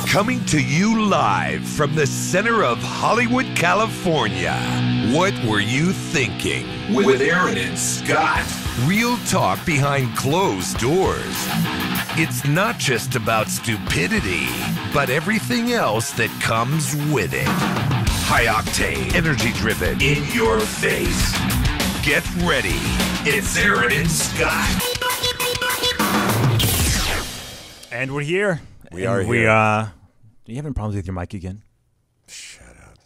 Coming to you live from the center of Hollywood, California. What were you thinking? With Aaron and Scott. Real talk behind closed doors. It's not just about stupidity, but everything else that comes with it. High octane, energy driven, in your face. Get ready. It's Aaron and Scott. And we're here. We are here. Are you having problems with your mic again? Shut up.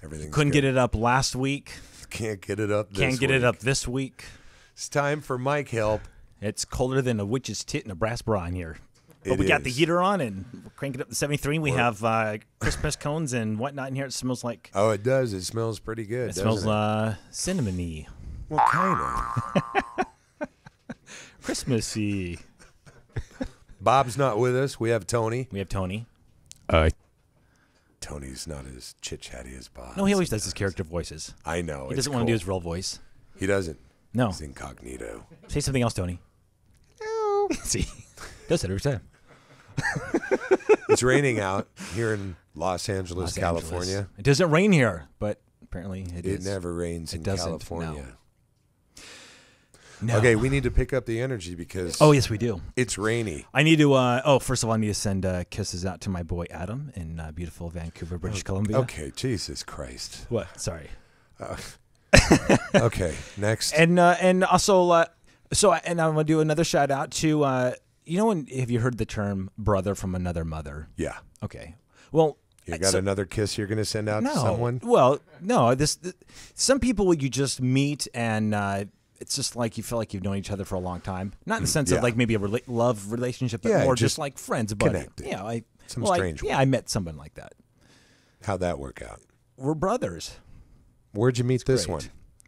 Everything's Couldn't good. get it up last week. Can't get it up this Can't get it week. up this week. It's time for mic help. It's colder than a witch's tit in a brass bra in here. But It we got the is. heater on and we're cranking it up to 73. We have Christmas cones and whatnot in here. It smells like... Oh, it does. It smells pretty good, It doesn't smells it? cinnamony, What kind of? Christmassy. Bob's not with us. We have Tony. We have Tony. Tony's not as chit-chatty as Bob. No, he always does his character voices. I know. He doesn't want to do his real voice. He doesn't. No. He's incognito. Say something else, Tony. No. See? Does it every time. It's raining out here in Los Angeles, California. It doesn't rain here, but apparently it It is. never rains in doesn't, California. No. Okay, we need to pick up the energy because Oh, yes, we do. it's rainy. I need to, first of all, I need to send kisses out to my boy Adam in beautiful Vancouver, British Columbia. Okay, Jesus Christ. What? Sorry. Okay, next. And also, and I'm going to do another shout out to, have you heard the term brother from another mother? Yeah. Okay. Well, You got another kiss you're going to send out no. to someone? Well, no. Some people you just meet and it's just like you feel like you've known each other for a long time. Not in the sense Yeah. of like maybe a love relationship, but Yeah, more just just like friends, buddy. connected. Yeah, Some strange I met someone like that. How'd that work out? We're brothers Where'd you meet this Great. one?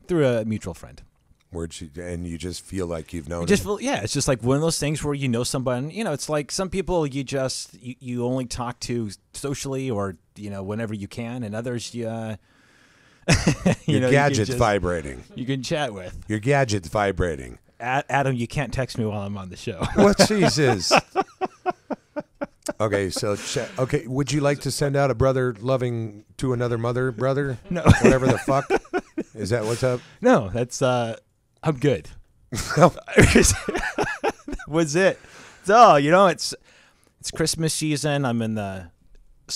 Through a mutual friend. And you just feel like you've known Just him? feel, yeah, it's just like one of those things where you know someone. It's like some people you only talk to socially or whenever you can, and others Your you gadget's can vibrating. you can chat with. Your gadget's vibrating. Adam, you can't text me while I'm on the show. What Jesus? Okay, so okay, would you like to send out a brother loving to another mother, brother? No. Whatever the fuck. Is that what's up? No, that's I'm good. Was it? So it's Christmas season. I'm in the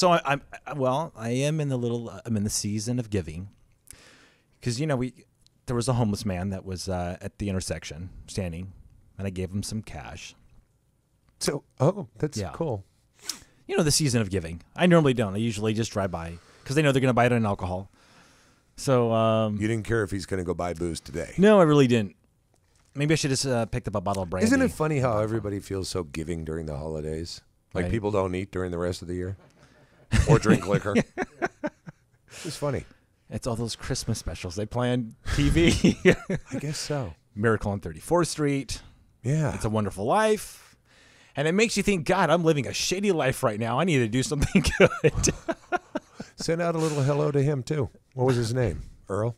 I am in the I'm in the season of giving because there was a homeless man that was at the intersection standing, and I gave him some cash. So, that's Yeah. cool. The season of giving. I normally don't. I usually just drive by because they know they're going to buy it on alcohol. So You didn't care if he's going to go buy booze today. no, I really didn't. Maybe I should have picked up a bottle of brandy. Isn't it funny how everybody feels so giving during the holidays? Like Right. people don't eat during the rest of the year or drink liquor. It's funny. It's all those Christmas specials they play on TV. I guess so. Miracle on 34th Street. Yeah. It's a Wonderful Life. And it makes you think, God, I'm living a shady life right now. I need to do something good. Send out a little hello to him, too. What was his name? Earl?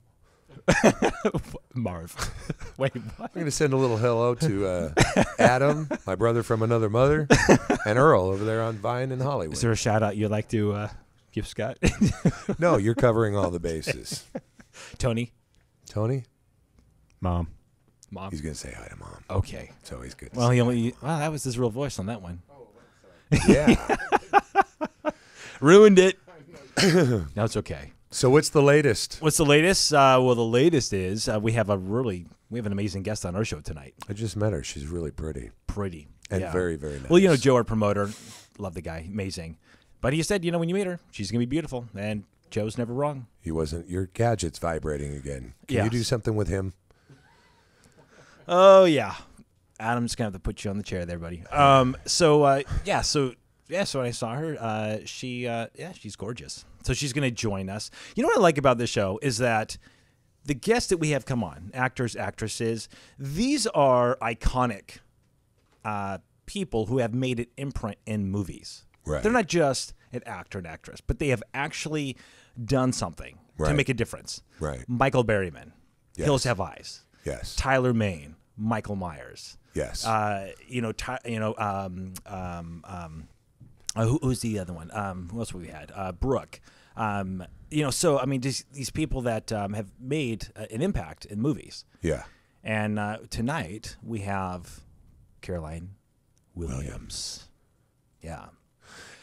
Marv. Wait, what? I'm going to send a little hello to Adam, my brother from another mother, and Earl over there on Vine in Hollywood. Is there a shout out you'd like to give Scott? No, you're covering all the bases. Tony? Tony? Mom. He's going to say hi to Mom. Okay. It's always good. Well, that was his real voice on that one. Yeah. Ruined it. No, it's okay. So what's the latest? What's the latest? Well, the latest is we have an amazing guest on our show tonight. I just met her. She's really pretty. Pretty. And Yeah. very, very nice. Well, Joe, our promoter, love the guy, amazing. But he said, when you meet her, she's going to be beautiful. And Joe's never wrong. He wasn't. Your gadget's vibrating again. Can Yeah. you do something with him? Oh, yeah. Adam's going to have to put you on the chair there, buddy. So when I saw her, she's gorgeous. So she's going to join us. You know what I like about this show is that the guests that we have come on, actors, actresses, these are iconic people who have made an imprint in movies. Right. They're not just an actor and actress, but they have actually done something to Right. make a difference. Right. Michael Berryman, Yes. Hills Have Eyes. Yes. Tyler Mane, Michael Myers. Yes. Who's the other one? Who else have we had? Brooke. So I mean, these people that have made an impact in movies. Yeah. And tonight we have Caroline Williams. Yeah.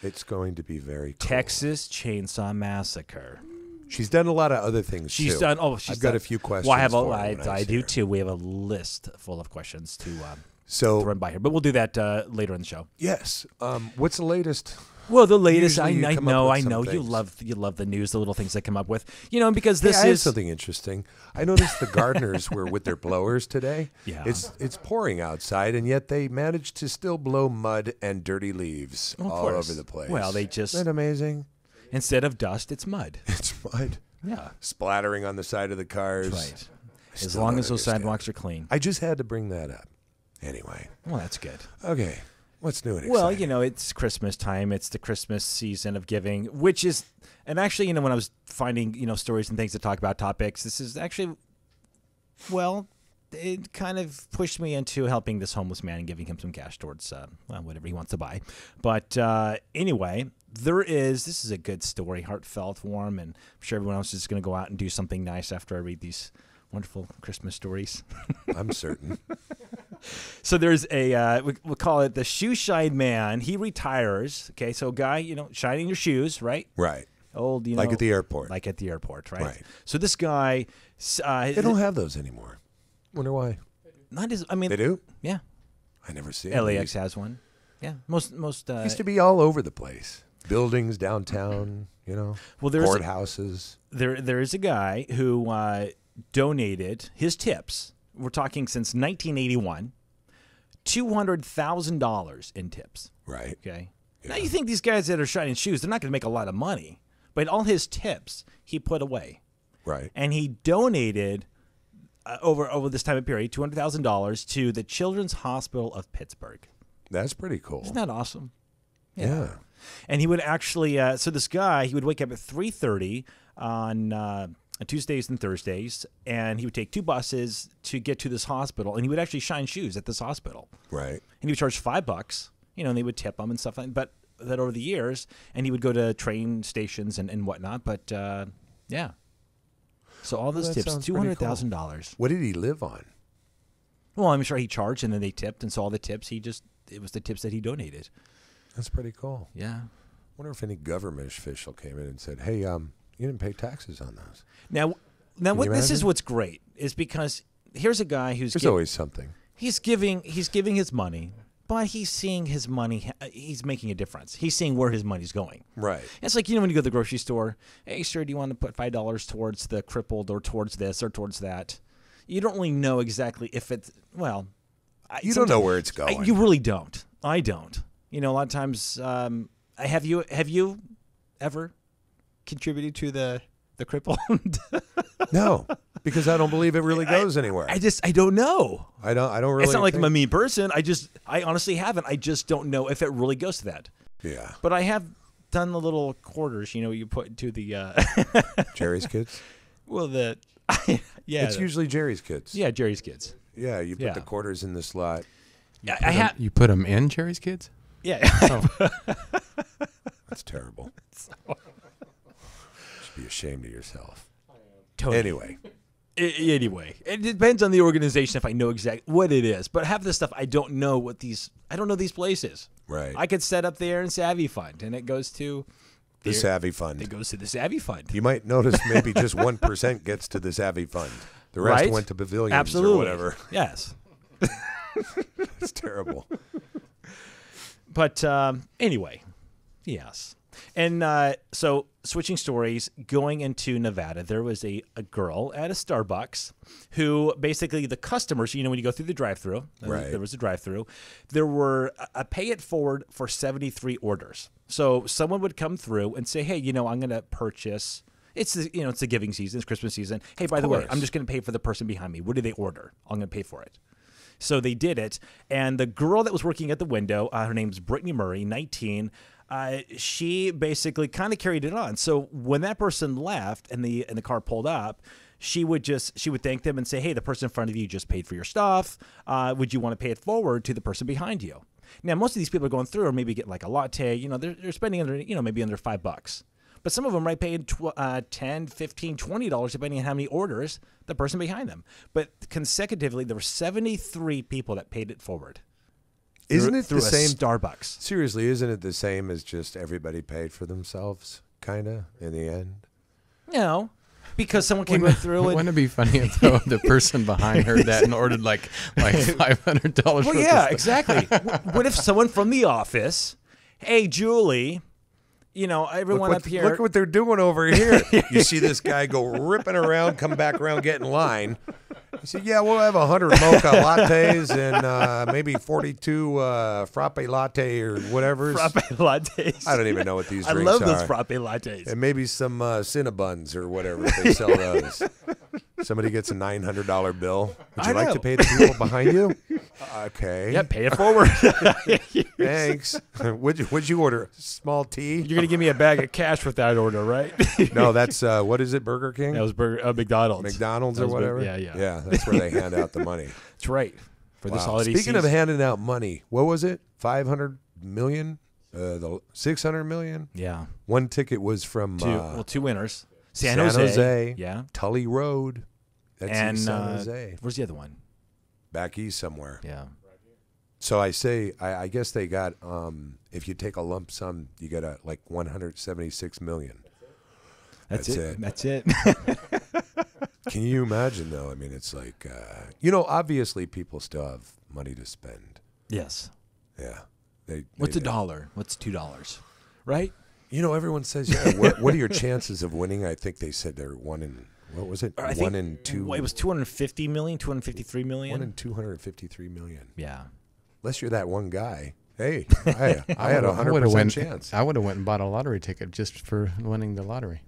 It's going to be very cool. Texas Chainsaw Massacre. She's done a lot of other things too. I've got a few questions. Well, I do her. too. We have a list full of questions to So run by here, but we'll do that later in the show. yes. What's the latest? Well, the latest, Usually you I come up know with some you things. love the news, the little things they come up with, because Hey, this I have is something interesting. I noticed the gardeners were with their blowers today. Yeah. It's pouring outside, and yet they managed to still blow mud and dirty leaves Of all course. over the place. Well, they just Isn't that amazing? instead of dust, it's mud. It's mud Yeah, splattering on the side of the cars. right. As still long don't as those understand. sidewalks are clean. I just had to bring that up. Anyway, Well, that's good. okay. What's new and Well, exciting? it's Christmas time. It's the Christmas season of giving, which is, and actually, when I was finding, stories and things to talk about, topics, this is actually, well, it kind of pushed me into helping this homeless man and giving him some cash towards, whatever he wants to buy. But anyway, this is a good story, heartfelt, warm, and I'm sure everyone else is just going to go out and do something nice after I read these wonderful Christmas stories. I'm certain. So there's we'll call it the shoe shine man. He retires. Okay, so guy, shining your shoes, right? Right. Old, Like at the airport. Like at the airport, right? Right. So this guy, They don't have those anymore. Wonder why. not as, I mean, They do? yeah. I never see them. LAX has one. Yeah, most. Used to be all over the place. Buildings downtown, Well, there's courthouses. there is a guy who donated his tips. We're talking since 1981, $200,000 in tips. Right. Okay. Now you think these guys that are shining shoes, they're not going to make a lot of money, but all his tips he put away, Right. and he donated over this time period $200,000 to the Children's Hospital of Pittsburgh. That's pretty cool. Isn't that awesome? Yeah. And he would actually, so this guy, he would wake up at 3:30 on Tuesdays and Thursdays, and he would take two buses to get to this hospital, and he would actually shine shoes at this hospital. Right. And he would charge $5, and they would tip him and stuff like that. But that over the years, and he would go to train stations and whatnot. But yeah. So all those that tips, sounds pretty cool. $200,000. What did he live on? Well, I'm sure he charged, and then they tipped, and so all the tips, it was the tips that he donated. That's pretty cool. Yeah. Wonder if any government official came in and said, "Hey, you didn't pay taxes on those." Now, you this is imagine? what's great is because here's a guy who's There's always something. he's giving his money, but he's seeing his money. He's making a difference. He's seeing where his money's going. Right. It's like when you go to the grocery store. Hey, sir, do you want to put $5 towards the crippled or towards this or towards that? You don't really know exactly if it's You don't know where it's going. You really don't. I don't. A lot of times. Have you ever contributed to the crippled? No, because I don't believe it really goes anywhere. I don't know. I don't really. It's not like I'm a think- mean person. I honestly haven't. I just don't know if it really goes to that. Yeah. But I have done the little quarters, you put into the Jerry's kids. yeah. It's usually Jerry's kids. Yeah, Jerry's kids. Yeah, you put Yeah. the quarters in the slot. Yeah, I have. You put them in Jerry's Kids? Yeah. That's terrible. Should be ashamed of yourself. Totally. Anyway, Anyway, it depends on the organization if I know exactly what it is. But half the stuff I don't know I don't know these places. right. I could set up there in Savvy Fund, and it goes to the Savvy Fund. It goes to the Savvy Fund. You might notice maybe just 1% gets to the Savvy Fund. The rest Right? went to pavilions Absolutely. or whatever. Yes. It's terrible. But anyway, yes. And so switching stories, going into Nevada, there was a girl at a Starbucks who basically the customers, when you go through the drive-thru, Right. there was a drive-thru, there were a pay it forward for 73 orders. So someone would come through and say, hey, I'm going to purchase. It's the giving season, it's Christmas season. Hey, by the way, course. I'm just going to pay for the person behind me. What do they order? I'm going to pay for it. So they did it, and the girl that was working at the window, her name's Brittany Murray, 19. She basically kind of carried it on. So when that person left and the car pulled up, she would thank them and say, hey, the person in front of you just paid for your stuff. Would you want to pay it forward to the person behind you? Now, most of these people are going through or maybe get like a latte. You know, they're spending under, you know, maybe under $5. But some of them might pay $10, $15, $20 depending on how many orders the person behind them. But consecutively, there were 73 people that paid it forward. Isn't it through the a same? Starbucks? Seriously, isn't it the same as just everybody paid for themselves, kind of, in the end? No, because someone came through and... Wouldn't it be funny if the person behind heard that and ordered like $500? Well, yeah, exactly. What if someone from the office, hey, Julie, you know, everyone up here... Look what they're doing over here. You see this guy go ripping around, come back around, get in line. He said, yeah, we'll have 100 mocha lattes and maybe 42 frappe latte or whatever. Frappe lattes. I don't even know what these I drinks love are. those frappe lattes. And maybe some Cinnabons or whatever if they sell those. Somebody gets a $900 bill. Would you like to pay the people behind you? Okay. Yeah, pay it forward. Thanks. Would you order small tea? You're gonna give me a bag of cash with that order, right? No, that's what is it? Burger King? That was McDonald's. McDonald's That or was whatever. Yeah. That's where they hand out the money. That's right. For this Wow. holiday Speaking season. of handing out money, what was it? 500 million? The 600 million? Yeah. One ticket was from two winners. San Jose. Yeah. Tully Road. That's And in San Jose. where's the other one? Back east somewhere. Yeah. So I say, I guess they got, if you take a lump sum, you get like 176 million. That's it. That's it. Can you imagine, though? I mean, it's like, you know, obviously people still have money to spend. Yes. Yeah. What's $1? What's $2? Right? You know, everyone says, yeah, what are your chances of winning? I think they said they're one in, what was it? I think 1 in 2. It was 250 million, 253 million. 1 in 253 million. Yeah. Unless you're that one guy. Hey, I had a 100% chance. I would have went and bought a lottery ticket just for winning the lottery.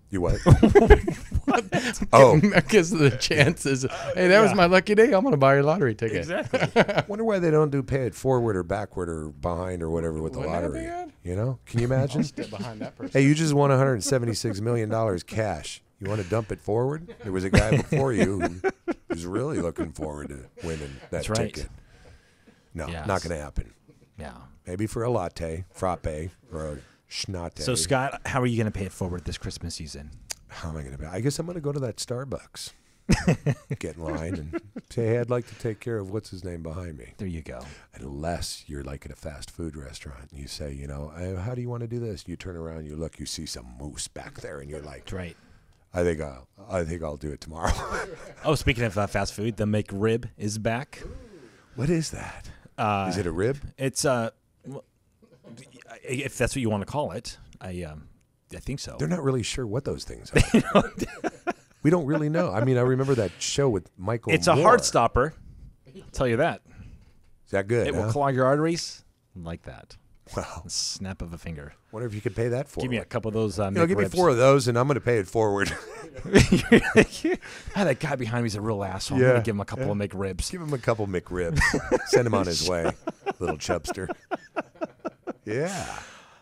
You what? Oh. Because of the chances. Hey, that was my lucky day. I'm going to buy your lottery ticket. Exactly. Wonder why they don't do pay it forward or backward or behind or whatever with the Wouldn't that lottery. be good? You know? Can you imagine? I'll step behind that person. Hey, you just won $176 million cash. You want to dump it forward? There was a guy before you who was really looking forward to winning that That's right. ticket. No, Yes. not going to happen. Yeah. Maybe for a latte, frappe, or a schnatte. So, Scott, how are you going to pay it forward this Christmas season? How am I going to be? I guess I'm going to go to that Starbucks, get in line, and say, hey, I'd like to take care of what's his name behind me. There you go. Unless you're like at a fast food restaurant and you say, you know, how do you want to do this? You turn around, you look, you see some moose back there, and you're like, That's right. I think I'll do it tomorrow. Oh, speaking of fast food, the McRib is back. What is that? Is it a rib? It's if that's what you want to call it. I think so. They're not really sure what those things are. We don't really know. I mean, I remember that show with Michael It's a Moore. heart stopper. I'll tell you that. Is that good? It will huh? clog your arteries like that. Wow. A snap of a finger. Wonder if you could pay that for. Give me a couple of those. give me McRibs. 4 of those, and I'm going to pay it forward. That guy behind me is a real asshole. I'm Yeah. going to give him a couple of McRibs. Give him a couple McRibs. Send him on his way, little chubster. Yeah.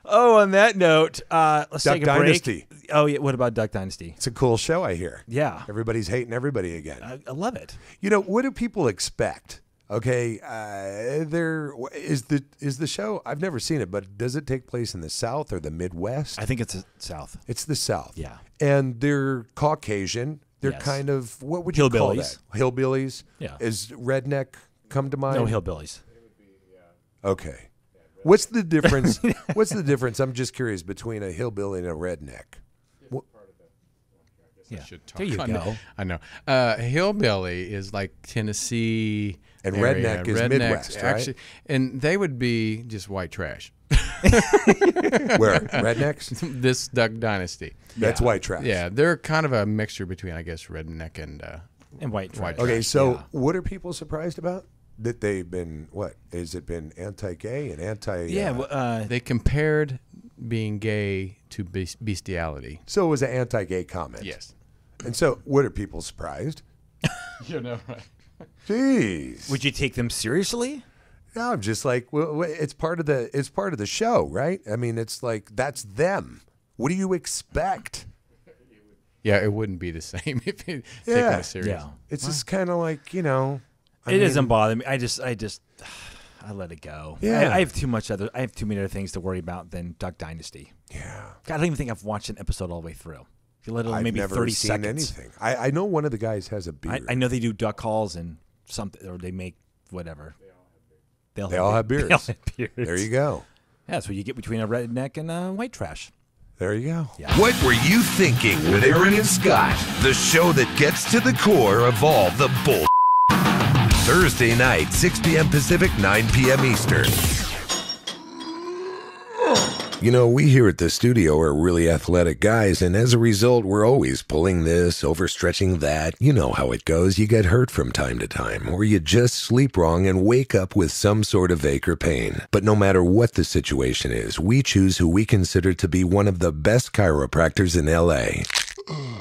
Oh, on that note, let's Duck take a Dynasty. break. Oh, yeah. What about Duck Dynasty? It's a cool show, I hear. Yeah. Everybody's hating everybody again. I love it. You know, what do people expect? Okay, is the show? I've never seen it, but does it take place in the South or the Midwest? I think it's the South. It's the South. Yeah. And they're Caucasian. They're Yes. kind of, what would you call Hillbillies. that? Hillbillies. Yeah. Is redneck come to mind? No hillbillies. Okay. What's the difference? What's the difference? I'm just curious between a hillbilly and a redneck. Yeah. Should talk There you on go. it. I know. Hillbilly is like Tennessee. And area. redneck is Midwest, right? Actually, and they would be just white trash. Where? Rednecks? This Duck Dynasty. That's white trash. Yeah, they're kind of a mixture between, I guess, redneck and And white trash. Okay, so Yeah. what are people surprised about? That they've been, what? Has it been anti-gay and anti... Yeah. Well, they compared being gay to bestiality. so it was an anti-gay comment. Yes. And so what are people surprised? You know, right? Jeez. would you take them seriously? No, I'm just like, well, it's part of the show, right? I mean, it's like, that's them. What do you expect? Yeah, it wouldn't be the same if it taken Yeah. it serious. Yeah. It's just kind of like, It doesn't bother me. I let it go. Yeah. I have too many other things to worry about than Duck Dynasty. Yeah. God, I don't even think I've watched an episode all the way through. Let alone I've maybe never 30 seen seconds. anything. I know one of the guys has a beard. I know they do duck calls and something, or they make whatever. They all have beards. They all have beards. There you go. Yeah, that's what you get between a redneck and a white trash. There you go. Yeah. What were you thinking with Aaron and Scott? The show that gets to the core of all the bull. Thursday night, 6 p.m. Pacific, 9 p.m. Eastern. We here at the studio are really athletic guys, and as a result, we're always pulling this, overstretching that. You know how it goes. You get hurt from time to time, or you just sleep wrong and wake up with some sort of ache or pain. But no matter what the situation is, we choose who we consider to be one of the best chiropractors in L.A.,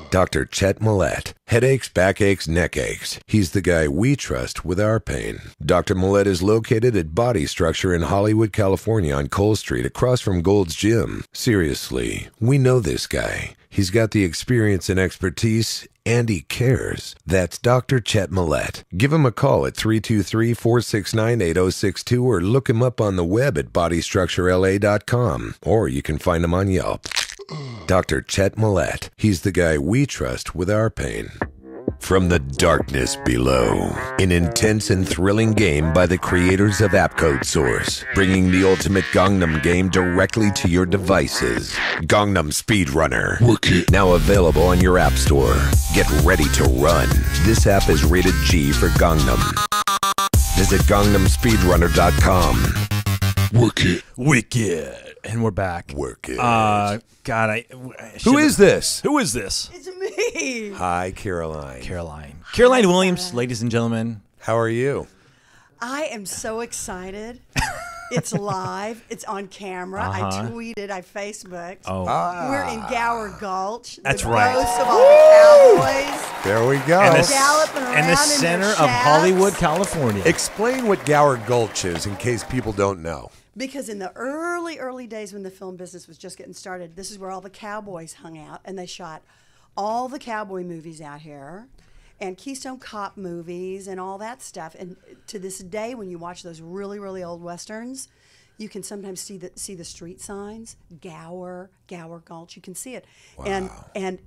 Dr. Chet Millett. Headaches, backaches, neck aches. He's the guy we trust with our pain. Dr. Millett is located at Body Structure in Hollywood, California on Cole Street across from Gold's Gym. Seriously, we know this guy. He's got the experience and expertise, and he cares. That's Dr. Chet Millett. Give him a call at 323-469-8062 or look him up on the web at bodystructurela.com, or you can find him on Yelp. Dr. Chet Millett. He's the guy we trust with our pain. From the darkness below, an intense and thrilling game by the creators of Appcode Source, bringing the ultimate Gangnam game directly to your devices. Gangnam Speedrunner. Now available on your app store. Get ready to run. This app is rated G for Gangnam. Visit GangnamSpeedrunner.com. Wicked. And we're back. Work it. God, Who is this? Who is this? It's me. Hi, Caroline. Caroline Williams, ladies and gentlemen. How are you? I am so excited. It's live. It's on camera. I tweeted. I Facebooked. Oh, We're in Gower Gulch. That's the right. Ghosts of all the cowboys. There we go. And Galloping around in the center of Hollywood, California. Explain what Gower Gulch is in case people don't know. Because in the early days when the film business was just getting started, this is where all the cowboys hung out, and they shot all the cowboy movies out here, and Keystone Cop movies and all that stuff. And to this day, when you watch those really, really old westerns, you can sometimes see the street signs, Gower Gulch. You can see it, and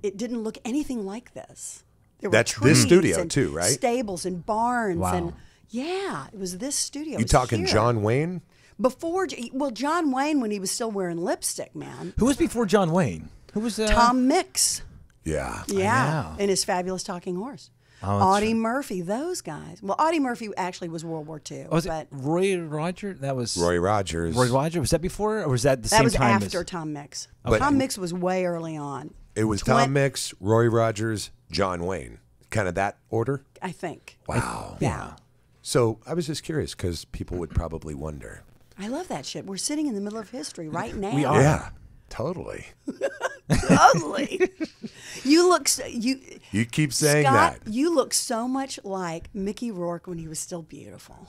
it didn't look anything like this. There were That's this trees studio and too, right? Stables and barns, Wow. and yeah, it was this studio. It You was talking here. John Wayne? John Wayne when he was still wearing lipstick, man. Who was before John Wayne? Who was Tom Mix. Yeah. Yeah, know. and his Fabulous Talking Horse. Oh, that's Audie right. Murphy, those guys. Well, Audie Murphy actually was World War II. Was but it Roy Roger? That was Roy Rogers. Roy Roger. Was that before, or was that the that same was time? after as, Tom Mix. But- Tom Mix was way early on, It was Twin- Tom Mix, Roy Rogers, John Wayne. Kind of that order? I think. Wow. Yeah. So I was just curious because people would probably wonder. I love that shit. We're sitting in the middle of history right now. We are. Yeah, totally. Totally. You look. You keep saying Scott, that. you look so much like Mickey Rourke when he was still beautiful.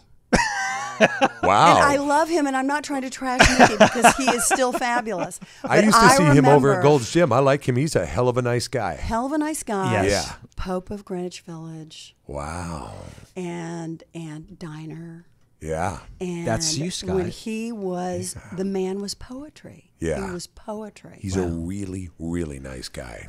Wow. And I love him, and I'm not trying to trash Mickey because he is still fabulous. I But used to see him over at remember- Gold's Gym. I like him. He's a hell of a nice guy. Hell of a nice guy. Yes. Yeah. Pope of Greenwich Village Wow. and Diner. Yeah. And That's you, Scott. When he was, the man was poetry. Yeah. He was poetry. He's a really, really nice guy.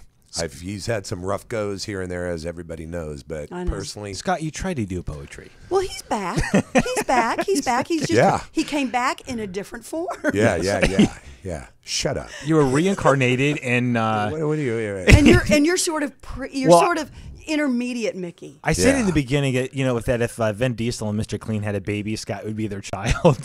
He's had some rough goes here and there, as everybody knows, but I know. personally, Scott, you tried to do poetry. Well, he's back. He's back. He's back. He's just Yeah. he came back in a different form. yeah. Shut up. You were reincarnated in. What do you? And you're sort of Well, sort of intermediate Mickey. I said in Yeah. the beginning, if Vin Diesel and Mr. Clean had a baby, Scott would be their child.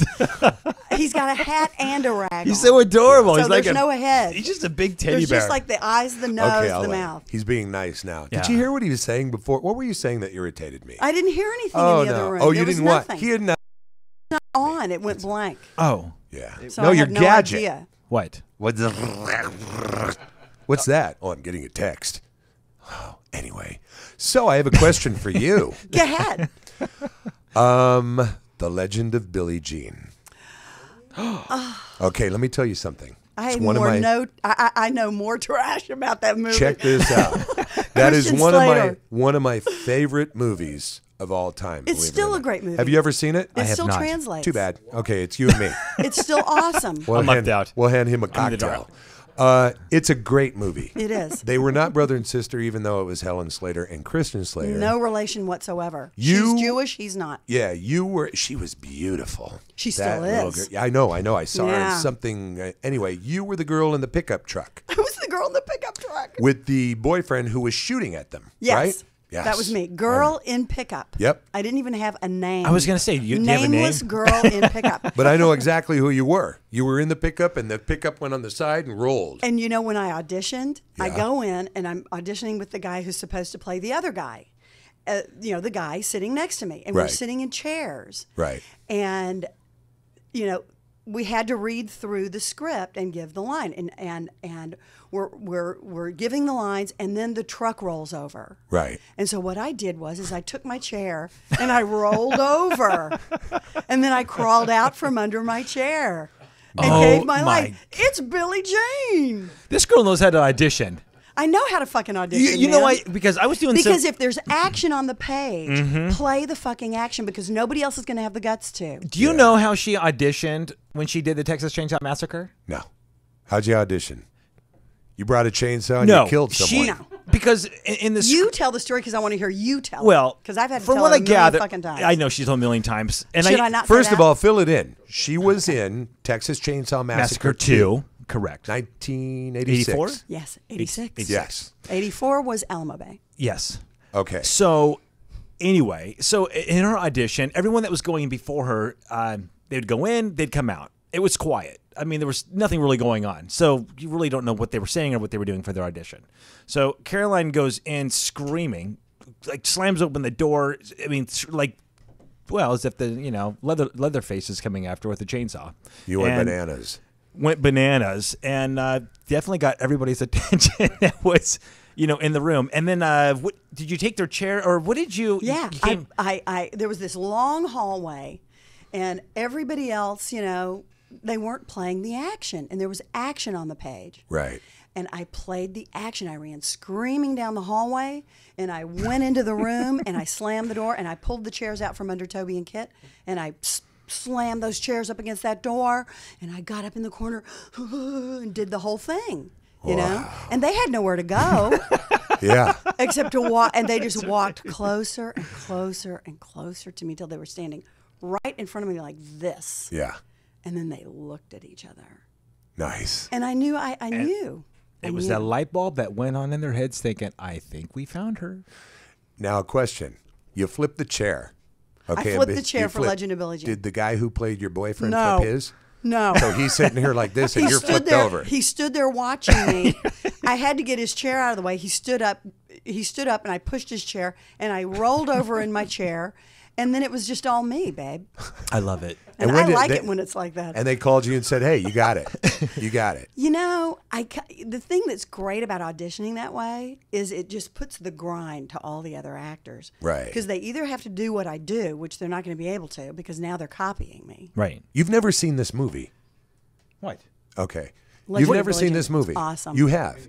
He's got a hat and a rag. He's on. so adorable. So he's like there's no head. He's just a big teddy There's bear. just like the eyes, the nose, Okay, the I'll mouth. He's being nice now. Yeah. Did you hear what he was saying before? What were you saying that irritated me? I didn't hear anything oh in the no! other room. Oh, There you was didn't what? nothing. He had not. on. It went blank. oh, Yeah. So no, I your have no gadget. idea. what? What's that? Oh, I'm getting a text. Oh, anyway, so I have a question for you. Go ahead. The Legend of Billie Jean. Okay, let me tell you something. I It's had one of more my- note. I know more trash about that movie. Check this out. That is Christian one Slater. of my favorite movies of all time. It's believe it or still a not. great movie. Have you ever seen it? It have still not. translates. Too bad. Okay, it's you and me. It's still awesome. We'll I'm left out. We'll hand him a I'm the cocktail. dark. It's a great movie. It is. They were not brother and sister, even though it was Helen Slater and Christian Slater. No relation whatsoever. You- She's Jewish. He's not. Yeah, you were. She was beautiful. She That still little is. girl- Yeah, I know. I saw her in Yeah. something. Anyway, you were the girl in the pickup truck I was the girl in the pickup truck. with the boyfriend who was shooting at them. Yes. Right? Yes. That was me. Girl in pickup. Yep. I didn't even have a name. I was gonna say, do you have a name? Nameless girl in pickup. But I know exactly who you were. You were in the pickup, and the pickup went on the side and rolled. And you know, when I auditioned, I Yeah. go in and I'm auditioning with the guy who's supposed to play the other guy. The guy sitting next to me. And we're Right. sitting in chairs. Right. And, we had to read through the script and give the line. And we're giving the lines, and then the truck rolls over. Right. And so what I did was I took my chair and I rolled over, and then I crawled out from under my chair and Oh, gave my my- line. It's Billie Jean. This girl knows how to audition. I know how to fucking audition. You know man. why? Because I was doing Because if there's action on the page, Mm-hmm. play the fucking action, because nobody else is going to have the guts to. Do you know how she auditioned when she did the Texas Chainsaw Massacre? No. How'd you audition? You brought a chainsaw and No, you killed someone. No. because in the You tell the story because I want to hear you tell well, it. Because I've had to from tell what it I a million gather, fucking times. I know she's told a million times. And Should I not say First of that? all, fill it in. She was in Texas Chainsaw Massacre, Massacre 2, correct? 1986. 84? Yes, 86. Yes. 84 was Alamo Bay. Yes. Okay. So anyway, so in her audition, everyone that was going before her, they would go in, they'd come out. It was quiet. I mean, there was nothing really going on. So you really don't know what they were saying or what they were doing for their audition. So Caroline goes in screaming, like slams open the door. I mean, like, well, as if the, Leatherface is coming after with a chainsaw. You went And bananas. went bananas and definitely got everybody's attention that was, in the room. And then what did you take their chair or what did you? Yeah, you came- I there was this long hallway, and everybody else, they weren't playing the action, and there was action on the page. Right. And I played the action. I ran screaming down the hallway, and I went into the room, and I slammed the door, and I pulled the chairs out from under Toby and Kit, and I slammed those chairs up against that door, and I got up in the corner and did the whole thing. And they had nowhere to go Yeah. except to walk, and they just walked closer and closer and closer to me till they were standing right in front of me like this. Yeah. And then they looked at each other, Nice. and I knew. I knew. It was that light bulb that went on in their heads thinking, I think we found her. Now, a question. You flipped the chair. Okay. flipped and the chair you for flipped- Legend of Billie Jean. Did the guy who played your boyfriend No. flip his? No. So he's sitting here like this, and He you're stood flipped there. over. He stood there watching me. I had to get his chair out of the way. He stood up. And I pushed his chair, and I rolled over in my chair, and then it was just all me, babe. I love it. And when I did like they- it when it's like that. And they called you and said, "Hey, you got it. You got it." The thing that's great about auditioning that way is it just puts the grind to all the other actors. Right. Because they either have to do what I do, which they're not going to be able to because now they're copying me. Right. You've never seen this movie. What? Okay. Legend You've of never Billie seen Jean. this movie. It's awesome. You have.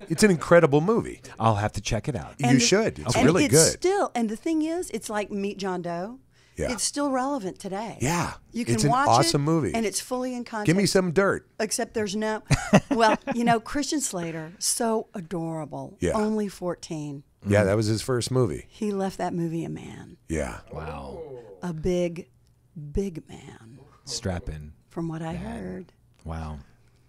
It's an incredible movie. I'll have to check it out. You should. It's and really it's good. Still, and the thing is, it's like Meet John Doe. Yeah. It's still relevant today. Yeah. You can It's an watch awesome it, movie. and it's fully in context. Give me some dirt. Except there's no. Well, Christian Slater, so adorable. Yeah. Only 14. Yeah, that was his first movie. He left that movie a man, Yeah. Wow. a big, big man, Strap in. from what I heard. Wow.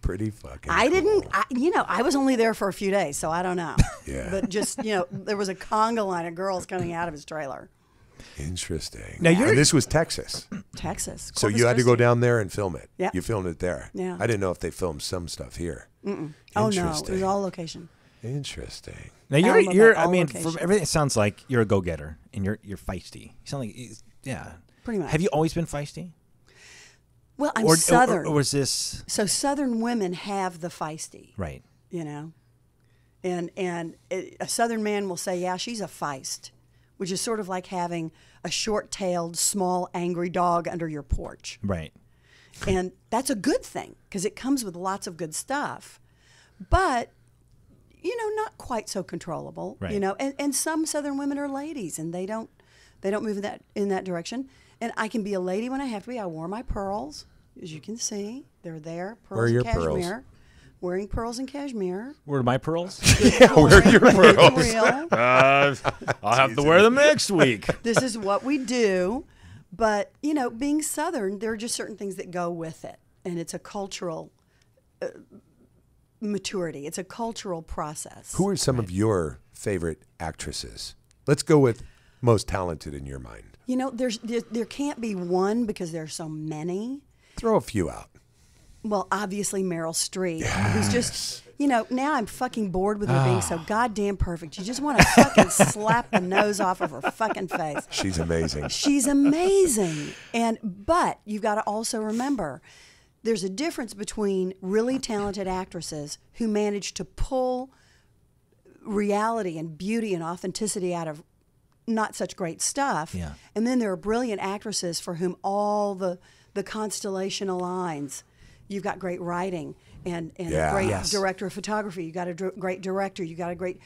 Pretty fucking I cool. didn't, I was only there for a few days, so I don't know. Yeah. But just, there was a conga line of girls coming out of his trailer. Interesting. Now, you're- And this was Texas. Texas. So Corpus you had to go Christi. down there and film it. Yeah. You filmed it there. Yeah. I didn't know if they filmed some stuff here. Oh, no. It Interesting. was all location. Interesting. Now Alamo you're Bay, I all mean, location. from everything it sounds like you're a go-getter and you're feisty. You sound like yeah. Pretty much. Have you always been feisty? Well, I'm Or Southern. or was this So Southern women have the feisty, right? and a Southern man will say, yeah, she's a feist, which is sort of like having a short-tailed, small, angry dog under your porch. Right. And that's a good thing because it comes with lots of good stuff. But, you know, not quite so controllable, Right. you know. And some Southern women are ladies and they don't move in that direction. And I can be a lady when I have to be. I wore my pearls, as you can see. They're there. Pearls Where are your and pearls? cashmere. Wearing pearls and cashmere. Where are my pearls? Where are your pearls? Real. I'll have to wear them next week. This is what we do. But, you know, being Southern, there are just certain things that go with it. And it's a cultural maturity. It's a cultural process. Who are some of your favorite actresses? Let's go with most talented in your mind. You know, there can't be one because there are so many. Throw a few out. Well, obviously Meryl Streep, who's just, you know, now I'm fucking bored with her being so goddamn perfect. You just want to fucking slap the nose off of her fucking face. She's amazing. She's amazing. But you've got to also remember, there's a difference between really talented actresses who manage to pull reality and beauty and authenticity out of not such great stuff. Yeah. And then there are brilliant actresses for whom all the constellation aligns. You've got great writing and Yeah. a great Yes. director of photography. You got a great director. You got a great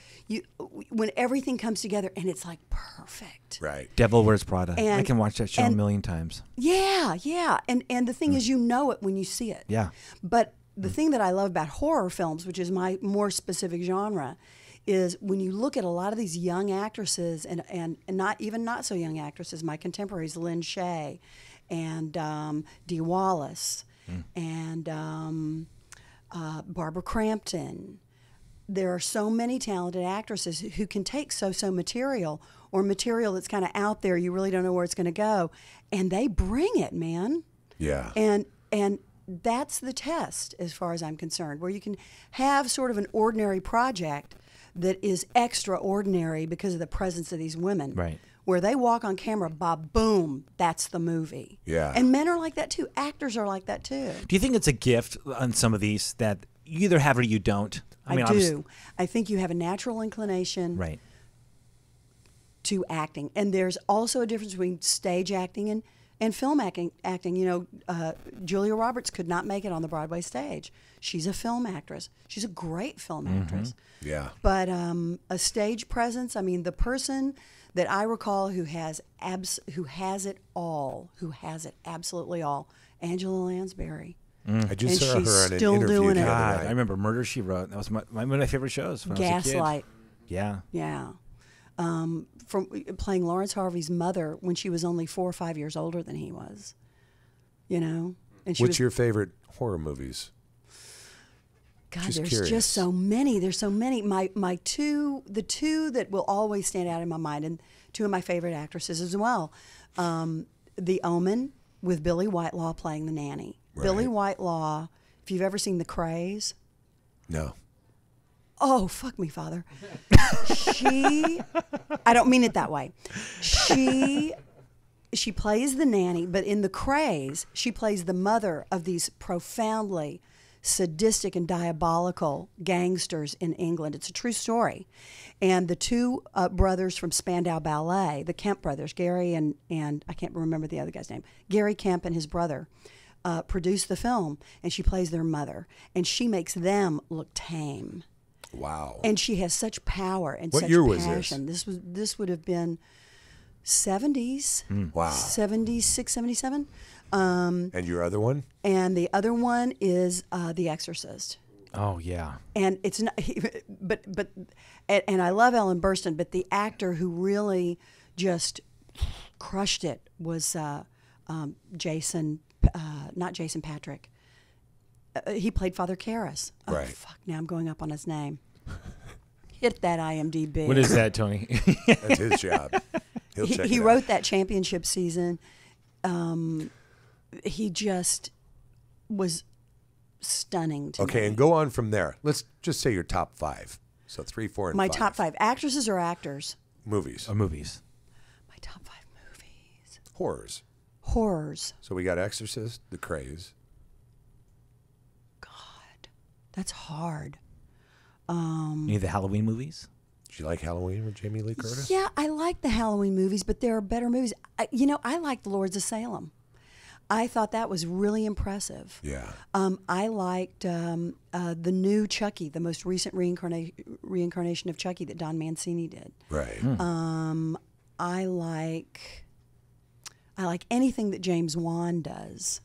when everything comes together and it's like perfect. Right. Devil Wears Prada. I And- can watch that show a and- million times. Yeah, yeah. And the thing is, you know it when you see it. Yeah. But the thing that I love about horror films, which is my more specific genre, is when you look at a lot of these young actresses and not so young actresses, my contemporaries, Lynn Shay and Dee Wallace and Barbara Crampton. There are so many talented actresses who can take so material or material that's kind of out there, you really don't know where it's going to go, and they bring it, man. Yeah. And that's the test as far as I'm concerned, where you can have sort of an ordinary project that is extraordinary because of the presence of these women. Right. Where they walk on camera, boom, that's the movie. Yeah. And men are like that too. Actors are like that too. Do you think it's a gift on some of these that you either have it or you don't? I do. I think you have a natural inclination Right. to acting. And there's also a difference between stage acting and film acting. You know, Julia Roberts could not make it on the Broadway stage. She's a film actress. She's a great film actress. Yeah. But a stage presence, I mean, the person that I recall who has it all, who has it absolutely all, Angela Lansbury. I just And saw she's her in an still interview doing the it. other God, night. I remember Murder, She Wrote. That was one of my favorite shows when I was a kid. Gaslight. Yeah. Yeah. From playing Lawrence Harvey's mother when she was only 4 or 5 years older than he was. You know? And she What's was, your favorite horror movies? God, just there's curious. just so many. There's so many. The two that will always stand out in my mind, and two of my favorite actresses as well. The Omen with Billy Whitelaw playing the nanny. Billy Whitelaw, if you've ever seen The Craze, No. oh, fuck me, Father. I don't mean it that way. She plays the nanny, but in The Craze, she plays the mother of these profoundly sadistic and diabolical gangsters in England. It's a true story. And the two brothers from Spandau Ballet, the Kemp brothers, Gary and I can't remember the other guy's name, Gary Kemp and his brother, produced the film, and she plays their mother. And she makes them look tame. Wow. And she has such power and What such year was passion. This would have been 70s. Wow. 76, 77. And your other one? And the other one is The Exorcist. Oh, yeah. And it's not, and I love Ellen Burstyn, but the actor who really just crushed it was Jason, not Jason Patrick. He played Father Karras. Oh, Right. fuck, now I'm going up on his name. Hit that IMDb. What is that, Tony? That's his job. He'll check He it wrote out. that championship season. He just was stunning to me. Okay, and go on from there. Let's just say your top 5. So 3, 4, and My 5. top 5 actresses or actors? Movies. Movies. My top 5 movies. Horrors. Horrors. So we got Exorcist, The Craze. God, that's hard. Any of the Halloween movies? Did you like Halloween with Jamie Lee Curtis? Yeah, I like the Halloween movies, but there are better movies. I like The Lords of Salem. I thought that was really impressive. Yeah. I liked the new Chucky, the most recent reincarnation of Chucky that Don Mancini did. Right. I like anything that James Wan does.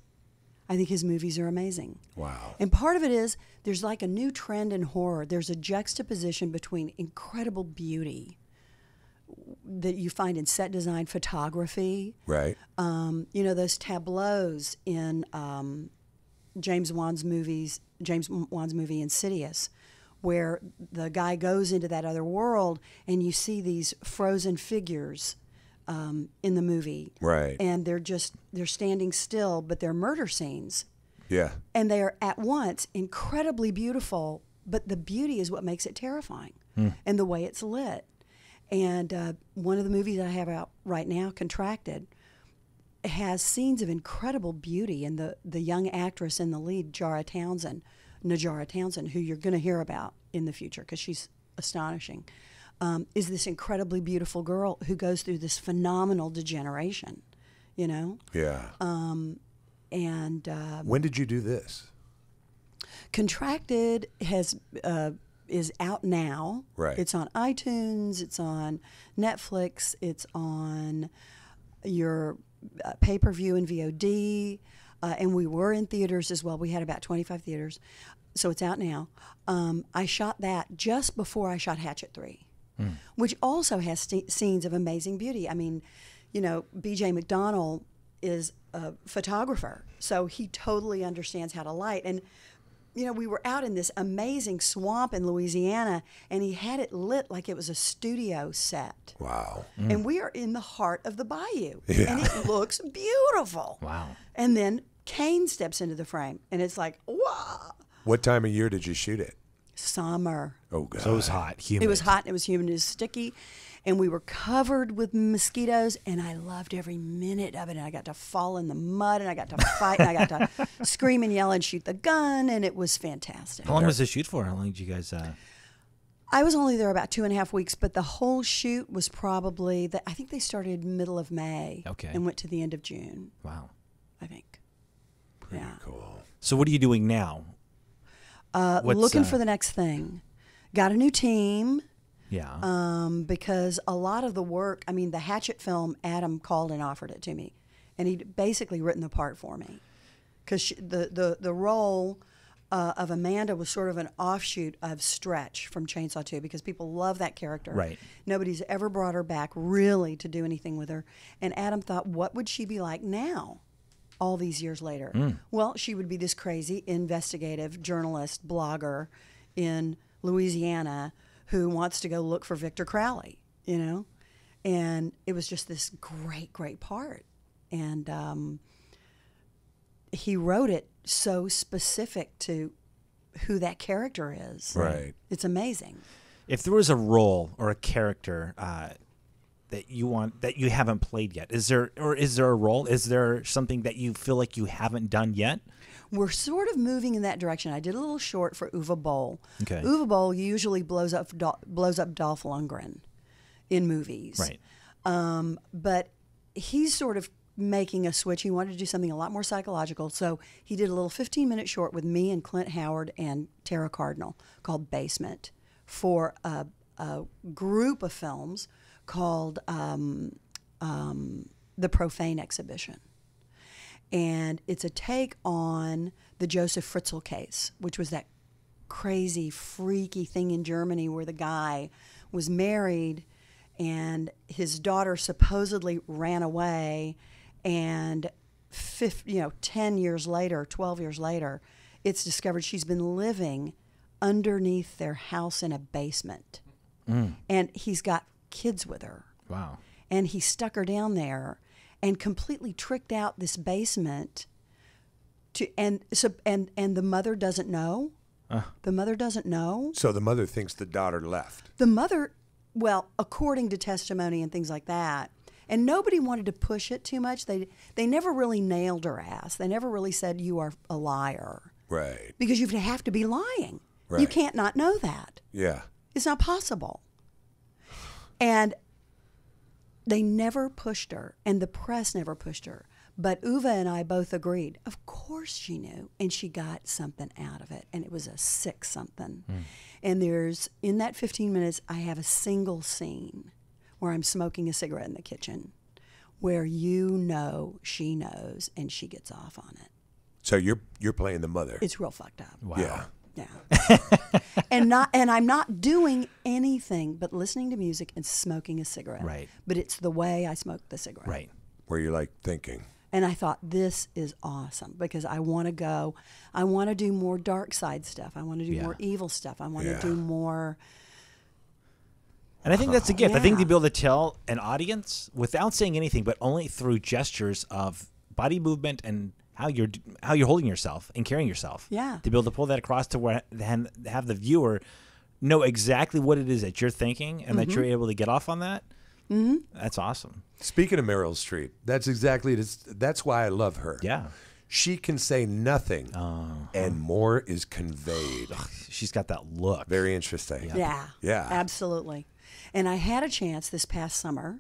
I think his movies are amazing. Wow. And part of it is there's like a new trend in horror. There's a juxtaposition between incredible beauty that you find in set design, photography. Right. You know, those tableaus in James Wan's movie Insidious, where the guy goes into that other world and you see these frozen figures in the movie. Right. And they're standing still, but they're murder scenes. Yeah. And they are at once incredibly beautiful, but the beauty is what makes it terrifying, and the way it's lit. And one of the movies I have out right now, Contracted, has scenes of incredible beauty, and the young actress in the lead, Najara Townsend, who you're going to hear about in the future because she's astonishing, is this incredibly beautiful girl who goes through this phenomenal degeneration, you know? Yeah. And When did you do this? Contracted is out now. Right. It's on iTunes. It's on Netflix. It's on your pay-per-view and VOD. And we were in theaters as well. We had about 25 theaters. So it's out now. I shot that just before I shot Hatchet 3, which also has scenes of amazing beauty. I mean, you know, B.J. McDonnell is a photographer, so he totally understands how to light. And you know, we were out in this amazing swamp in Louisiana, and he had it lit like it was a studio set. Wow. And we are in the heart of the bayou, Yeah. and it looks beautiful. Wow. And then Kane steps into the frame, and it's like, wow, What time of year did you shoot it? summer. Oh, God. So it was hot, humid. It was hot, and it was humid, and it was sticky, and we were covered with mosquitoes, and I loved every minute of it. And I got to fall in the mud, and I got to fight, and I got to scream and yell and shoot the gun, and it was fantastic. How long was the shoot for? How long did you guys? I was only there about 2.5 weeks, but the whole shoot was probably, I think they started middle of May Okay. and went to the end of June, Wow. I think. Pretty Yeah. cool. So what are you doing now? What's, Looking for the next thing. Got a new team. Yeah. Because a lot of the work, I mean, the Hatchet film, Adam called and offered it to me, and he'd basically written the part for me, because the role of Amanda was sort of an offshoot of Stretch from Chainsaw 2, because people love that character. Right. Nobody's ever brought her back really to do anything with her, and Adam thought, what would she be like now, all these years later? Well, she would be this crazy investigative journalist, blogger in Louisiana who wants to go look for Victor Crowley, you know? And it was just this great, great part. And he wrote it so specific to who that character is. Right. It's amazing. If there was a role or a character that you haven't played yet, is there a role? Is there something that you feel like you haven't done yet? We're sort of moving in that direction. I did a little short for Uwe Boll. Okay. Uwe Boll usually blows up Dolph Lundgren in movies. Right. But he's sort of making a switch. He wanted to do something a lot more psychological, so he did a little 15-minute short with me and Clint Howard and Tara Cardinal called Basement for a group of films called The Profane Exhibition. And it's a take on the Joseph Fritzl case, which was that crazy, freaky thing in Germany where the guy was married and his daughter supposedly ran away, and 10 years later, 12 years later, it's discovered she's been living underneath their house in a basement. And he's got kids with her. Wow. And he stuck her down there and completely tricked out this basement and the mother doesn't know. The mother doesn't know. So the mother thinks the daughter left. The mother, well, according to testimony and things like that, and nobody wanted to push it too much. They never really nailed her ass. They never really said you are a liar. Right. Because you have to be lying. Right. You can't not know that. Yeah. It's not possible. And they never pushed her, and the press never pushed her. But Uva and I both agreed, of course she knew, and she got something out of it, and it was a sick something. And in that 15 minutes, I have a single scene where I'm smoking a cigarette in the kitchen, where she knows, and she gets off on it. So you're playing the mother. It's real fucked up. Wow. Yeah. Yeah. and I'm not doing anything but listening to music and smoking a cigarette. Right. But it's the way I smoke the cigarette. Right. Where you're like thinking. And I thought, this is awesome, because I want to do more dark side stuff. I want to do Yeah. more evil stuff. I want Yeah. to do more. And I think that's a gift. I think to Yeah. be able to tell an audience without saying anything, but only through gestures of body movement and how you're holding yourself and carrying yourself. Yeah. To be able to pull that across to where have the viewer know exactly what it is that you're thinking and that you're able to get off on that. Mm-hmm. That's awesome. Speaking of Meryl Streep, that's why I love her. Yeah. She can say nothing, and more is conveyed. She's got that look. Very interesting. Yeah. Yeah. Absolutely. And I had a chance this past summer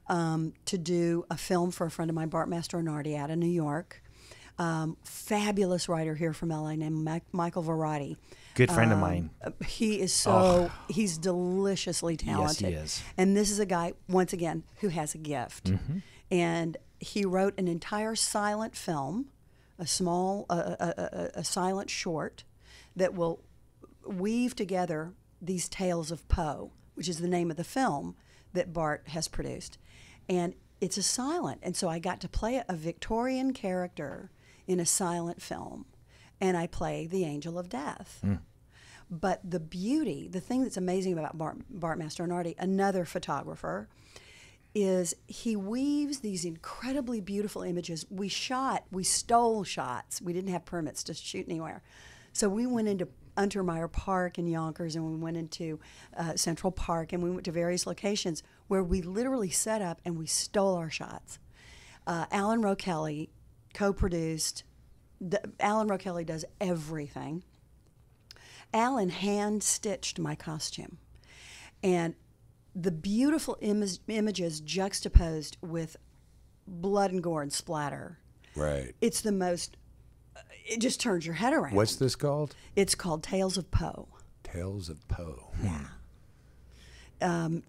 to do a film for a friend of mine, Bart Mastronardi, out of New York. Fabulous writer here from LA named Michael Varati. Good friend of mine. He is he's deliciously talented. Yes, he is. And this is a guy, once again, who has a gift. And he wrote an entire silent film, a silent short that will weave together these tales of Poe, which is the name of the film that Bart has produced. And it's a silent. And so I got to play a Victorian character in a silent film. And I play the Angel of Death. But the beauty, the thing that's amazing about Bart Mastronardi, another photographer, is he weaves these incredibly beautiful images. We stole shots. We didn't have permits to shoot anywhere. So we went into Untermeyer Park in Yonkers, and we went into Central Park, and we went to various locations where we literally set up and we stole our shots. Alan Rokelly co-produced. Alan Rokelly does everything. Alan hand-stitched my costume. And the beautiful images juxtaposed with blood and gore and splatter. Right. It's the most, it just turns your head around. What's this called? It's called Tales of Poe. Tales of Poe. Yeah. And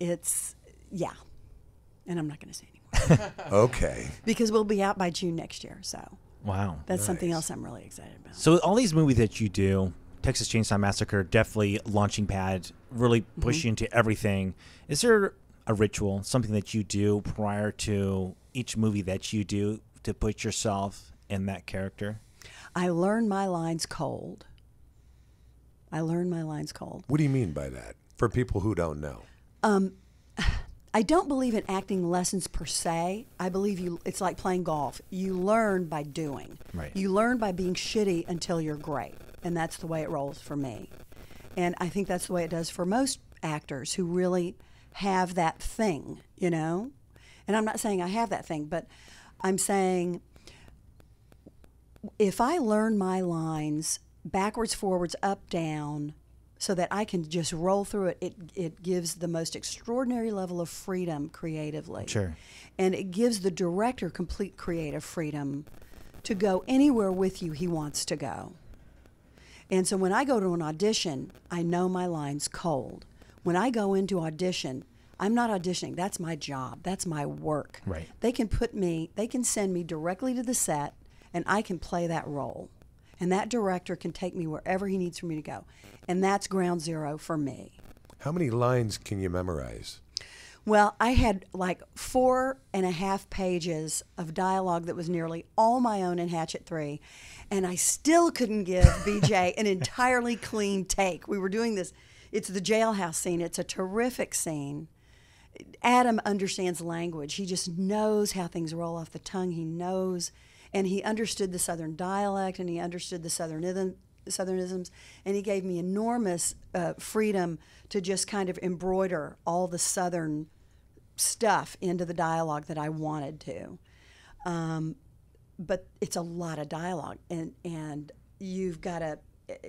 I'm not going to say anymore. Okay. Because we'll be out by June next year, so Wow. that's something else I'm really excited about. So all these movies that you do, Texas Chainsaw Massacre, definitely launching pad, really push you into everything. Is there a ritual, something that you do prior to each movie that you do to put yourself in that character? I learn my lines cold. What do you mean by that? For people who don't know. I don't believe in acting lessons per se. I believe it's like playing golf. You learn by doing. Right. You learn by being shitty until you're great. And that's the way it rolls for me. And I think that's the way it does for most actors who really have that thing, you know? And I'm not saying I have that thing, but I'm saying if I learn my lines backwards, forwards, up, down, so that I can just roll through it, it gives the most extraordinary level of freedom creatively. Sure. And it gives the director complete creative freedom to go anywhere with you he wants to go. And so when I go to an audition, I know my lines cold. When I go into audition, I'm not auditioning. That's my job. That's my work. Right. They can send me directly to the set, and I can play that role. And that director can take me wherever he needs for me to go. And that's ground zero for me. How many lines can you memorize? Well, I had like 4.5 pages of dialogue that was nearly all my own in Hatchet 3, and I still couldn't give BJ an entirely clean take. We were doing this. It's the jailhouse scene. It's a terrific scene. Adam understands language. He just knows how things roll off the tongue. He knows, and he understood the Southern dialect, and he understood the Southernisms, and he gave me enormous freedom to just kind of embroider all the Southern stuff into the dialogue that I wanted to. But it's a lot of dialogue, and you've got to,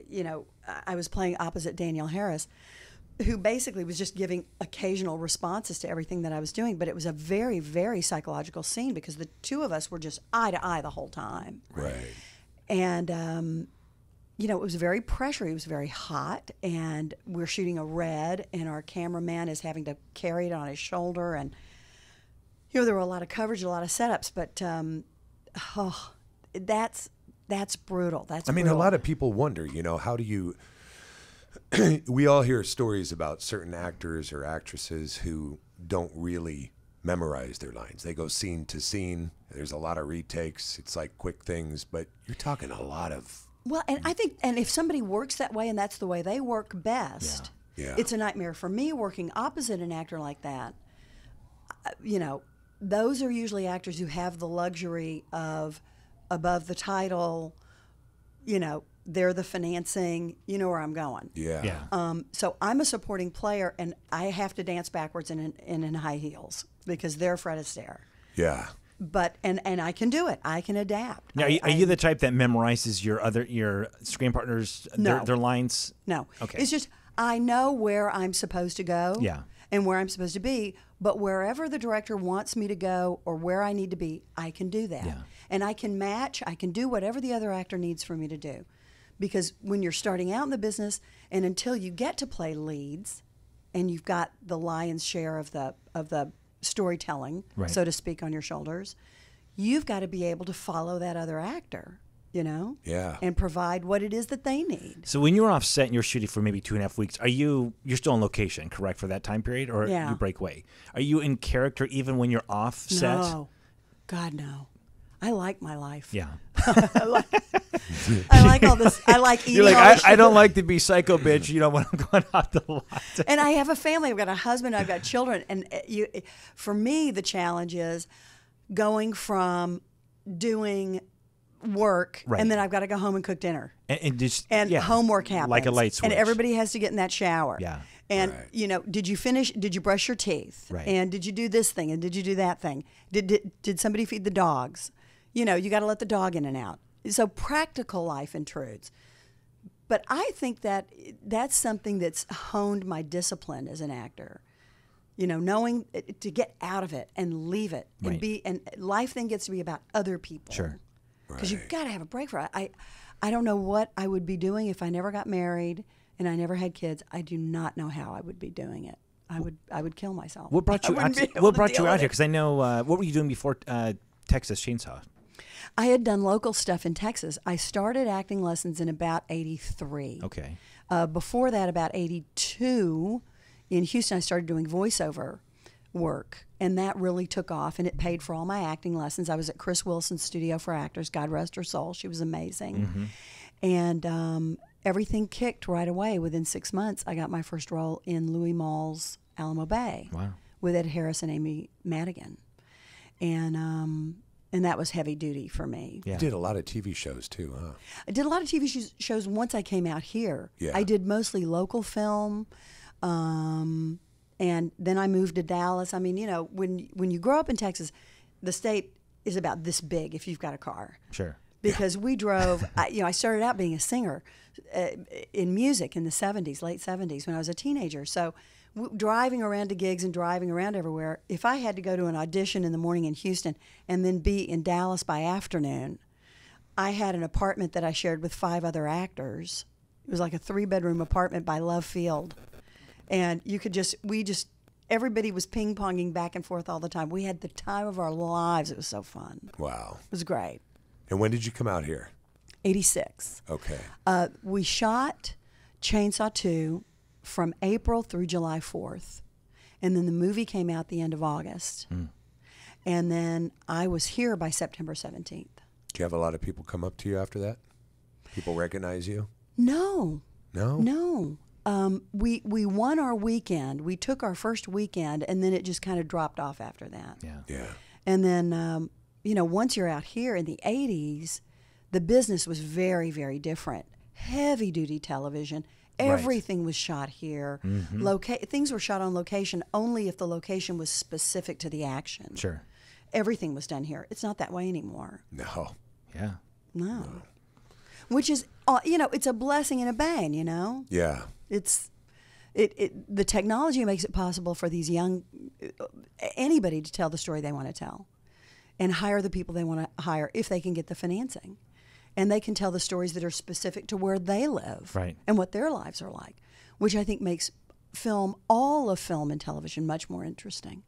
you know, I was playing opposite Danielle Harris, who basically was just giving occasional responses to everything that I was doing. But it was a very, very psychological scene because the two of us were just eye to eye the whole time. Right. And, you know, it was very pressured. It was very hot. And we're shooting a red, and our cameraman is having to carry it on his shoulder. And, you know, there were a lot of coverage, a lot of setups. But, that's brutal. That's I mean, brutal. a lot of people wonder, you know, how do you... we all hear stories about certain actors or actresses who don't really memorize their lines. They go scene to scene. There's a lot of retakes. It's like quick things, but you're talking a lot of... Well, and I think, and if somebody works that way and that's the way they work best, Yeah. it's a nightmare for me working opposite an actor like that. You know, those are usually actors who have the luxury of above the title, you know, they're the financing, you know where I'm going. Yeah. So I'm a supporting player, and I have to dance backwards in high heels because they're Fred Astaire. Yeah. But and I can do it. I can adapt. Now, are you the type that memorizes your screen partners No. their lines? No. Okay. It's just I know where I'm supposed to go. Yeah. And where I'm supposed to be, but wherever the director wants me to go or where I need to be, I can do that. Yeah. And I can match, I can do whatever the other actor needs for me to do. Because when you're starting out in the business and until you get to play leads and you've got the lion's share of the storytelling, Right. so to speak, on your shoulders, you've got to be able to follow that other actor, you know? Yeah. And provide what it is that they need. So when you were off set and you're shooting for maybe 2.5 weeks, you're still on location, correct, for that time period, or Yeah. you break away? Are you in character even when you're off set? No. God, no. I like my life. Yeah. I like all this. I like eating You're like, all this I shit. don't like to be psycho bitch, you know, when I'm going out the lot. And I have a family. I've got a husband. I've got children. And for me, the challenge is going from doing work, Right. and then I've got to go home and cook dinner. And just And yeah, homework happens. like a light switch. And everybody has to get in that shower. Yeah. And, Right. you know, did you finish? Did you brush your teeth? Right. And did you do this thing? And did you do that thing? Did somebody feed the dogs? You know, you got to let the dog in and out. So practical life intrudes. But I think that that's something that's honed my discipline as an actor. You know, knowing to get out of it and leave it and Right. and life then gets to be about other people. Sure. Because you've got to have a break for it. I don't know what I would be doing if I never got married and I never had kids. I do not know how I would be doing it. I would kill myself. What brought I you wouldn't out? be able What to brought you deal out with here? it. Because I know what were you doing before Texas Chainsaw? I had done local stuff in Texas. I started acting lessons in about 83. Okay. Before that, about 82, in Houston, I started doing voiceover work, and that really took off, and it paid for all my acting lessons. I was at Chris Wilson's Studio for Actors, God rest her soul. She was amazing. And everything kicked right away. Within 6 months, I got my first role in Louis Malle's Alamo Bay Wow. with Ed Harris and Amy Madigan. And that was heavy duty for me. Yeah. You did a lot of TV shows too, huh? I did a lot of TV shows once I came out here. Yeah. I did mostly local film, and then I moved to Dallas. I mean, you know, when you grow up in Texas, the state is about this big if you've got a car. Sure. Because we drove, I started out being a singer in music in the 70s, late 70s, when I was a teenager. So driving around to gigs and driving around everywhere, if I had to go to an audition in the morning in Houston and then be in Dallas by afternoon, I had an apartment that I shared with 5 other actors. It was like a 3-bedroom apartment by Love Field. And everybody was ping-ponging back and forth all the time. We had the time of our lives. It was so fun. Wow. It was great. And when did you come out here? 86. Okay. We shot Chainsaw 2 from April through July 4th. And then the movie came out the end of August. And then I was here by September 17th. Did you have a lot of people come up to you after that? People recognize you? No. No? No. We won our weekend. We took our first weekend, and then it just kind of dropped off after that. Yeah. Yeah. And then, once you're out here in the 80s, the business was very, very different. Heavy-duty television. Everything was shot here. Things were shot on location only if the location was specific to the action. Sure. Everything was done here. It's not that way anymore. No. Yeah. No. Which is, it's a blessing and a bane, you know? Yeah. It's, the technology makes it possible for these young anybody to tell the story they want to tell, and hire the people they want to hire if they can get the financing, and they can tell the stories that are specific to where they live, Right. and what their lives are like, which I think makes all of film and television much more interesting.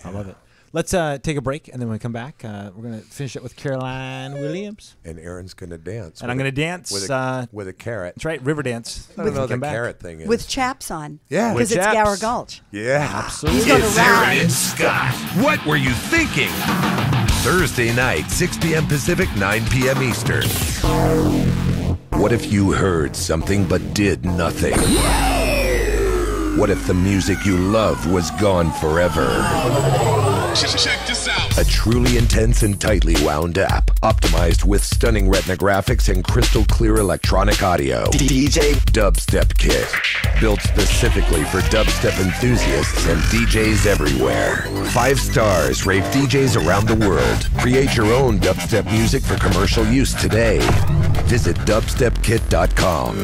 I love it. Let's take a break, and then when we come back, we're going to finish it with Caroline Williams. And Aaron's going to dance. And I'm going to dance. with a carrot. That's right, river dance. I don't know what the Come back. carrot thing is. With chaps on. Yeah. Because With it's chaps. Gower Gulch. Yeah. Absolutely. He's gonna It's ride. Aaron and Scott. What were you thinking? Thursday night, 6 p.m. Pacific, 9 p.m. Eastern. What if you heard something but did nothing? What if the music you loved was gone forever? Check this out. A truly intense and tightly wound app, optimized with stunning retina graphics and crystal clear electronic audio. DJ Dubstep Kit. Built specifically for dubstep enthusiasts and DJs everywhere. 5 stars rave DJs around the world. Create your own dubstep music for commercial use today. Visit dubstepkit.com.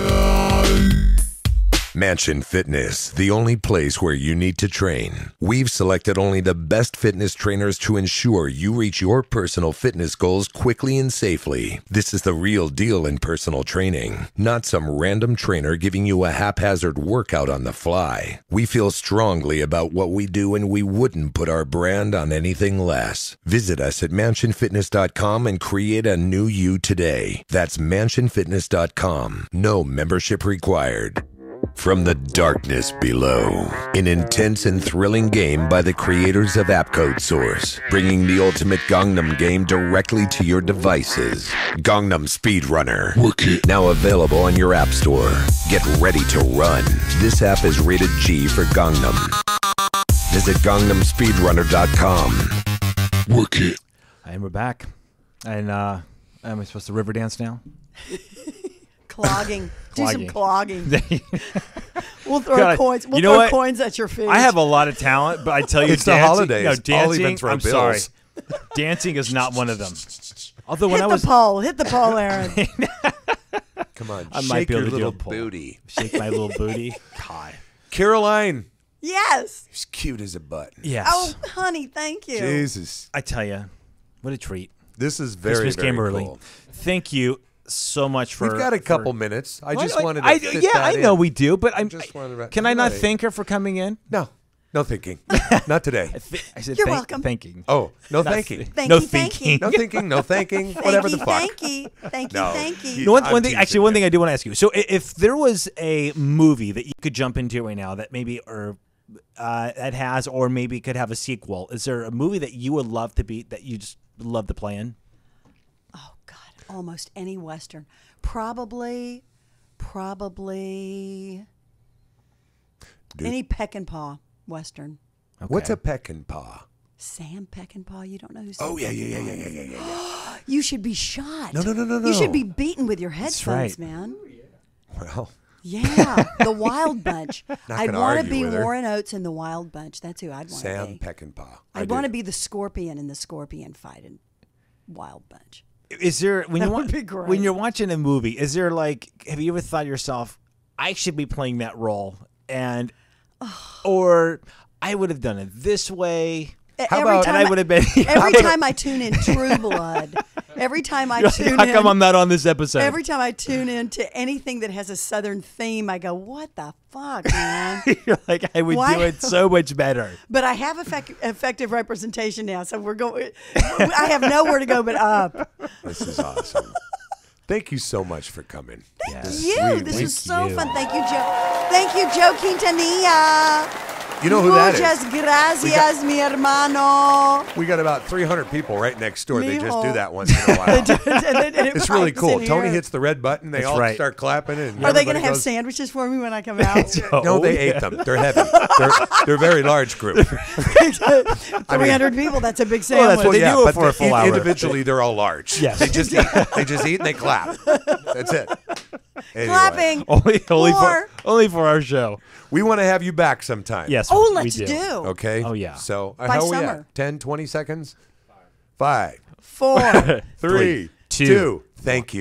Mansion Fitness, the only place where you need to train. We've selected only the best fitness trainers to ensure you reach your personal fitness goals quickly and safely. This is the real deal in personal training, not some random trainer giving you a haphazard workout on the fly. We feel strongly about what we do, and we wouldn't put our brand on anything less. Visit us at mansionfitness.com and create a new you today. That's mansionfitness.com. No membership required. From the darkness below, an intense and thrilling game by the creators of Appcode Source, bringing the ultimate Gangnam game directly to your devices. Gangnam Speedrunner, now available on your app store. Get ready to run. This app is rated G for Gangnam. Visit GangnamSpeedrunner.com. Work it. And we're back. And am I supposed to river dance now? Clogging. Do some Clogging. clogging. We'll throw God, coins. We'll you know throw what? coins at your feet. I have a lot of talent, but I tell you, It's the dancing, holidays. No, All dancing. events throw I'm sorry, bills. dancing is not one of them. Although when hit I was, the pole. Hit the pole, Aaron. Come on. I shake might be able your to do little a pull. booty. shake my little booty. God, Caroline. Yes. She's cute as a button. yes. Oh, honey, thank you. Jesus. I tell you, what a treat. This is very, Christmas very came early. cool. Thank you so much for. We've got a couple for- minutes. I Why just do wanted to I fit yeah, that I know in. we do, but I'm. Just wanted to- Can I not Right. thank her for coming in? No. No thinking. Not today. I said You're thank- welcome. Thanking. Oh, no Not thanking. Thank no you, thank thinking. you. No thinking, no thanking, whatever the fuck. Thank you. Thank you. No. Thank you. You- No, one I'm thing, teasing actually, one you. thing I do want to ask you. So, if there was a movie that you could jump into right now that maybe that has, or maybe could have a sequel, is there a movie that you would love to be that you just love to play in? Oh God, almost any Western. Probably Dude. any Peckinpah Western. What's Okay. a Peckinpah? Sam Peckinpah. You don't know who Sam Oh, yeah. Peckinpah is? You should be shot. No. You should be beaten with your headphones, right. man. Well, Yeah, the Wild Bunch. I'd gonna want to argue be with her. Warren Oates in the Wild Bunch. That's who I'd want to Sam be. Peckinpah. I'd want to be the Scorpion in the Scorpion fight in Wild Bunch. Is there when That you would be great. when you're watching a movie? Is there like, have you ever thought to yourself, I should be playing that role, and or I would have done it this way? How Every about- time And I would have been. Every time I tune in True Blood, every time I tune How in, come I'm not on this episode? every time I tune in to anything that has a Southern theme, I go, "What the fuck, man?" You're like, I would Why- do it so much better. But I have effective representation now, so we're going. I have nowhere to go but up. This is awesome. Thank you so much for coming. Yes. You, this was so you. fun. Thank you, Joe. Thank you, Joe Quintanilla. You know who that Muchas is? gracias, mi hermano. We got about 300 people right next door. They just do Mijo. that once in a while. It's really pipes cool. in Tony here. hits the red button. They That's all right. start clapping. And Are they going everybody to have goes- sandwiches for me when I come out? No, they ate them. They're heavy. They're a very large group. 300 people. That's a big sandwich. what they do it but for a full hour. individually, they're all large. Yes. They just eat. They just eat and they clap. That's it. Anyway, Clapping. Only More. for our show. We want to have you back sometime. Yes. Oh, we let's do. Okay. Oh, yeah. So By how are we summer. at? 10, 20 seconds? 5, 4. 3, 2. 2. Thank you.